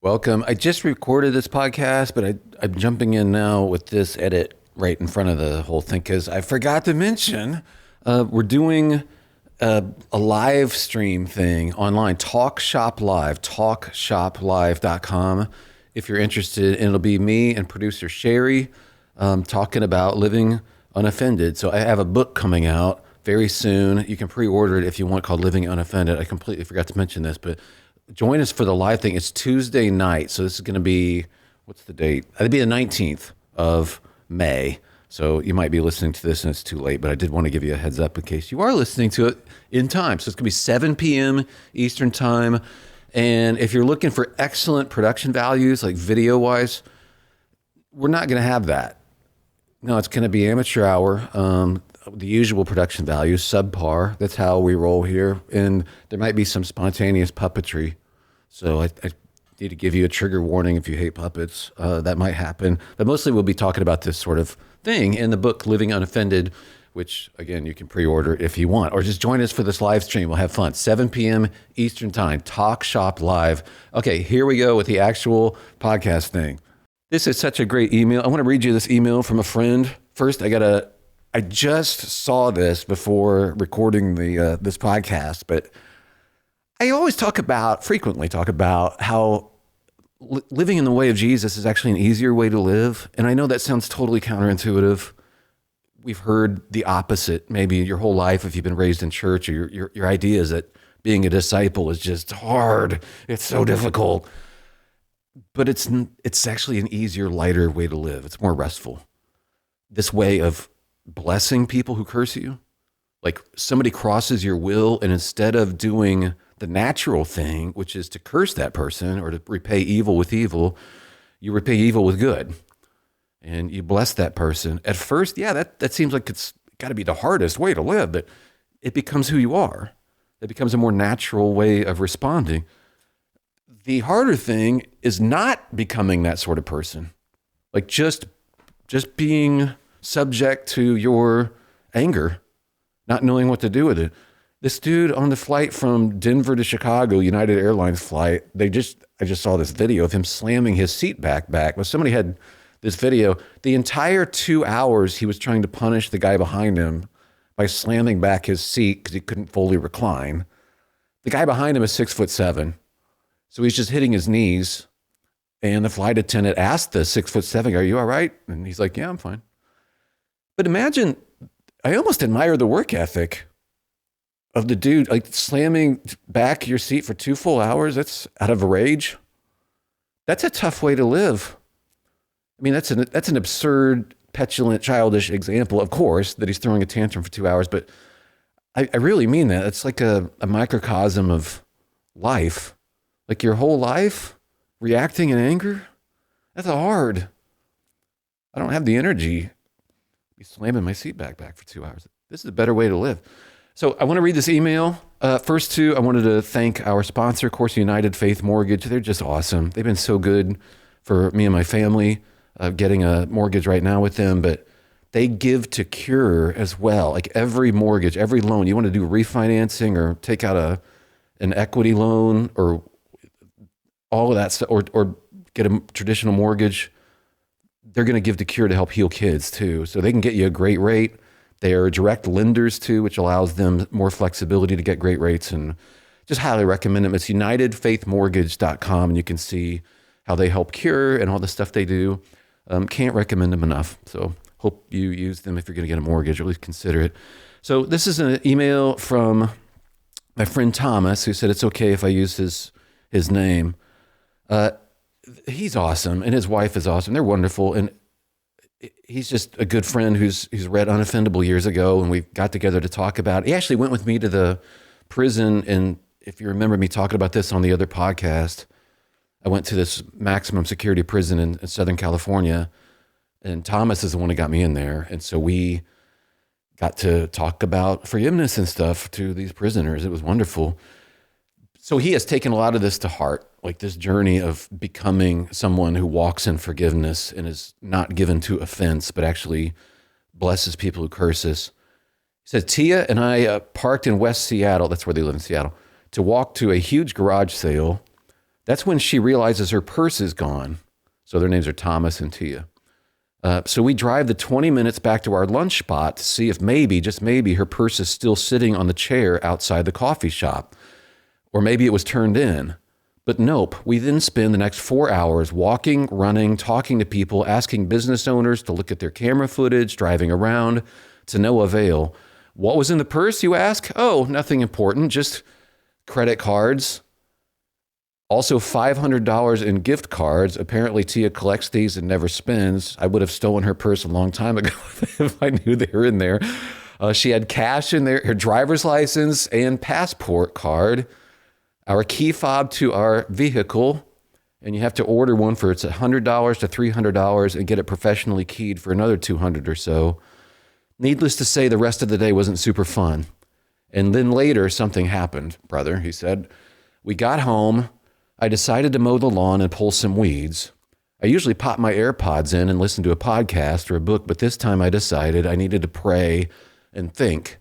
Welcome. I just recorded this podcast, but I'm jumping in now with this edit right in front of the whole thing because I forgot to mention we're doing a live stream thing online, Talk Shop Live, talkshoplive.com. If you're interested, and it'll be me and producer Sherry talking about living unoffended. So I have a book coming out very soon. You can pre-order it if you want, called Living Unoffended. I completely forgot to mention this, but join us for the live thing. It's Tuesday night. So this is going to be, what's the date? It'll be the 19th of May. So you might be listening to this and it's too late, but I did want to give you a heads up in case you are listening to it in time. So it's going to be 7 p.m. Eastern time. And if you're looking for excellent production values, like video wise, we're not going to have that. No, it's going to be amateur hour. The usual production values, subpar. That's how we roll here. And there might be some spontaneous puppetry. So I need to give you a trigger warning if you hate puppets. That might happen. But mostly we'll be talking about this sort of thing in the book, Living Unoffended, which, again, you can pre-order if you want. Or just join us for this live stream. We'll have fun. 7 p.m. Eastern Time, Talk Shop Live. Okay, here we go with the actual podcast thing. This is such a great email. I want to read you this email from a friend. First, I just saw this before recording this podcast, but I always frequently talk about how living in the way of Jesus is actually an easier way to live. And I know that sounds totally counterintuitive. We've heard the opposite maybe your whole life if you've been raised in church, or your idea is that being a disciple is just hard. It's so difficult. But it's actually an easier, lighter way to live. It's more restful. This way of blessing people who curse you, like somebody crosses your will, and instead of doing the natural thing, which is to curse that person or to repay evil with evil, you repay evil with good, and you bless that person. At first, yeah, that seems like it's got to be the hardest way to live, but it becomes who you are. It becomes a more natural way of responding. The harder thing is not becoming that sort of person, like just being subject to your anger, not knowing what to do with it. This dude on the flight from Denver to Chicago, United Airlines flight, I just saw this video of him slamming his seat back. Well, somebody had this video. The entire 2 hours he was trying to punish the guy behind him by slamming back his seat because he couldn't fully recline. The guy behind him is 6'7", so he's just hitting his knees. And the flight attendant asked the 6'7", "Are you all right?" And he's like, "Yeah, I'm fine." But imagine, I almost admire the work ethic of the dude, like slamming back your seat for 2 full hours. That's out of rage. That's a tough way to live. I mean, that's an absurd, petulant, childish example, of course, that he's throwing a tantrum for 2 hours. But I really mean that. It's like a microcosm of life. Like your whole life reacting in anger. That's hard. I don't have the energy. Be slamming my seat back for 2 hours. This is a better way to live. So I want to read this email. First two, I wanted to thank our sponsor, of course, United Faith Mortgage. They're just awesome. They've been so good for me and my family, getting a mortgage right now with them, but they give to cure as well. Like every mortgage, every loan, you want to do refinancing or take out an equity loan or all of that stuff, or get a traditional mortgage, they're going to give to cure to help heal kids too. So they can get you a great rate. They are direct lenders too, which allows them more flexibility to get great rates, and just highly recommend them. It's unitedfaithmortgage.com, and you can see how they help cure and all the stuff they do. Can't recommend them enough. So hope you use them if you're going to get a mortgage, or at least consider it. So this is an email from my friend Thomas, who said it's okay if I use his name. He's awesome, and his wife is awesome. They're wonderful, and he's just a good friend who's read Unoffendable years ago, and we got together to talk about it. He actually went with me to the prison, and if you remember me talking about this on the other podcast, I went to this maximum security prison in Southern California, and Thomas is the one who got me in there, and so we got to talk about forgiveness and stuff to these prisoners. It was wonderful. So he has taken a lot of this to heart, like this journey of becoming someone who walks in forgiveness and is not given to offense, but actually blesses people who curse us. He said, Tia and I parked in West Seattle, that's where they live in Seattle, to walk to a huge garage sale That's when she realizes her purse is gone. So their names are Thomas and Tia. So we drive the 20 minutes back to our lunch spot to see if maybe, just maybe, her purse is still sitting on the chair outside the coffee shop. Or maybe it was turned in. But nope, we then spend the next 4 hours walking, running, talking to people, asking business owners to look at their camera footage, driving around, to no avail. What was in the purse, you ask? Oh, nothing important, just credit cards. Also $500 in gift cards. Apparently Tia collects these and never spends. I would have stolen her purse a long time ago if I knew they were in there. She had cash in there, her driver's license and passport card, our key fob to our vehicle, and you have to order one for it's $100 to $300 and get it professionally keyed for another $200 or so. Needless to say, the rest of the day wasn't super fun. And then later, something happened, brother, he said. We got home. I decided to mow the lawn and pull some weeds. I usually pop my AirPods in and listen to a podcast or a book, but this time I decided I needed to pray and think.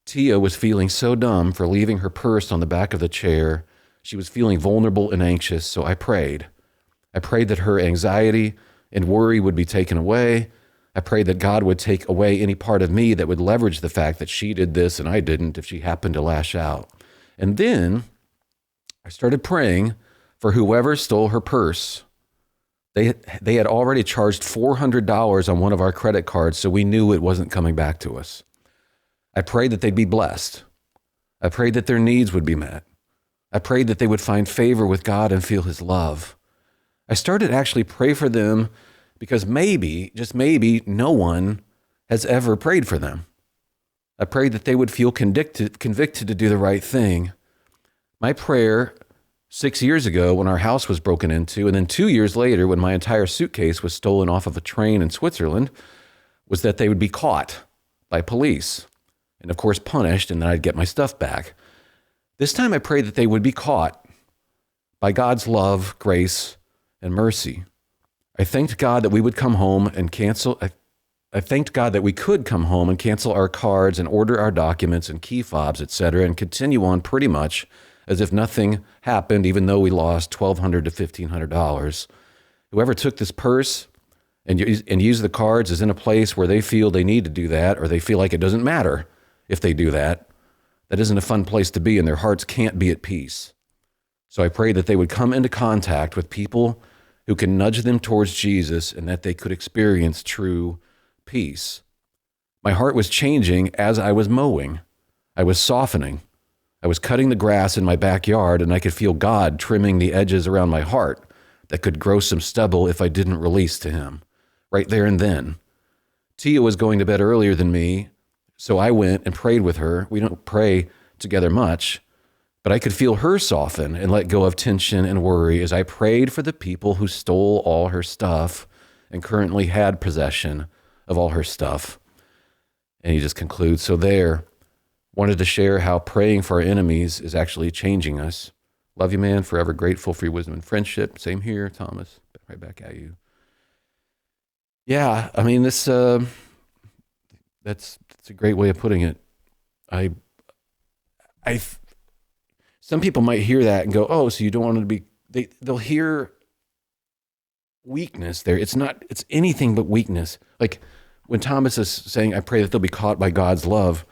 Tia was feeling so dumb for leaving her purse on the back of the chair. She was feeling vulnerable and anxious, so I prayed. I prayed that her anxiety and worry would be taken away. I prayed that God would take away any part of me that would leverage the fact that she did this and I didn't if she happened to lash out. And then I started praying for whoever stole her purse. They had already charged $400 on one of our credit cards, so we knew it wasn't coming back to us. I prayed that they'd be blessed. I prayed that their needs would be met. I prayed that they would find favor with God and feel his love. I started to actually pray for them because maybe, just maybe, no one has ever prayed for them. I prayed that they would feel convicted to do the right thing. My prayer 6 years ago when our house was broken into, and then 2 years later when my entire suitcase was stolen off of a train in Switzerland, was that they would be caught by police and, of course, punished, and then I'd get my stuff back. This time I prayed that they would be caught by God's love, grace, and mercy. I thanked God that we would come home and cancel. I thanked God that we could come home and cancel our cards and order our documents and key fobs, etc., and continue on pretty much as if nothing happened, even though we lost $1,200 to $1,500. Whoever took this purse and used the cards is in a place where they feel they need to do that, or they feel like it doesn't matter if they do that. That isn't a fun place to be, and their hearts can't be at peace. So I pray that they would come into contact with people who can nudge them towards Jesus and that they could experience true peace. My heart was changing as I was mowing. I was softening. I was cutting the grass in my backyard, and I could feel God trimming the edges around my heart that could grow some stubble if I didn't release to him, right there and then. Tia was going to bed earlier than me, so I went and prayed with her. We don't pray together much, but I could feel her soften and let go of tension and worry as I prayed for the people who stole all her stuff and currently had possession of all her stuff. And he just concludes, so there, wanted to share how praying for our enemies is actually changing us. Love you, man. Forever grateful for your wisdom and friendship. Same here, Thomas. Right back at you. Yeah, I mean, this that's a great way of putting it. Some people might hear that and go, "Oh, so you don't want to be?" They'll hear weakness there. It's anything but weakness. Like when Thomas is saying, "I pray that they'll be caught by God's love."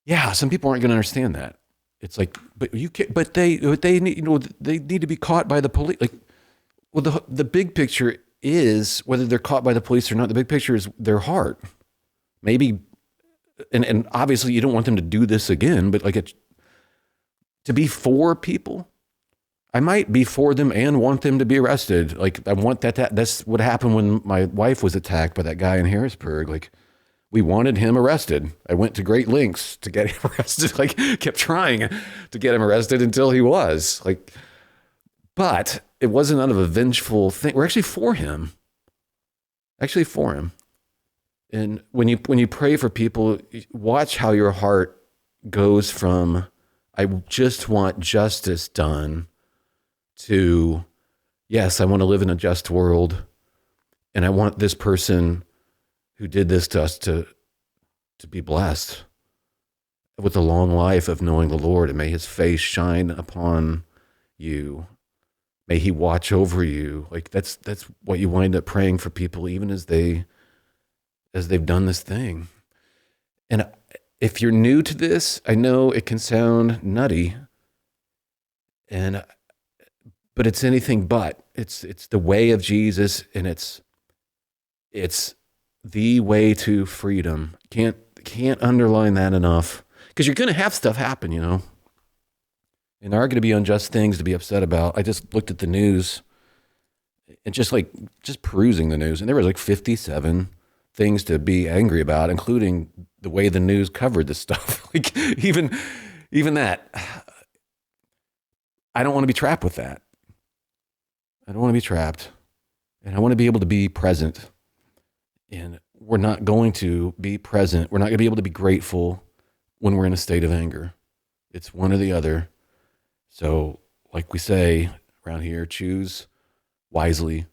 Yeah, some people aren't going to understand that. It's like, but you can't. But they need, they need to be caught by the police. Like, well, the big picture is whether they're caught by the police or not. The big picture is their heart. Maybe, and obviously you don't want them to do this again. But like to be for people, I might be for them and want them to be arrested. Like I want that's what happened when my wife was attacked by that guy in Harrisburg. Like, we wanted him arrested. I went to great lengths to get him arrested, like kept trying to get him arrested until he was like, but it wasn't out of a vengeful thing. We're actually for him. And when you pray for people, watch how your heart goes from, I just want justice done, to, yes, I want to live in a just world. And I want this person who did this to us to be blessed with a long life of knowing the Lord, and may his face shine upon you. May he watch over you. Like that's what you wind up praying for people, even as they've done this thing. And if you're new to this, I know it can sound nutty, and but it's anything but. It's the way of Jesus, and it's the way to freedom. Can't underline that enough, because you're going to have stuff happen, and there are going to be unjust things to be upset about. I just looked at the news and just perusing the news, and there was like 57 things to be angry about, including the way the news covered this stuff. Like even that, I don't want to be trapped with that. I don't want to be trapped, and I want to be able to be present. And we're not going to be present. We're not going to be able to be grateful when we're in a state of anger. It's one or the other. So, like we say around here, choose wisely.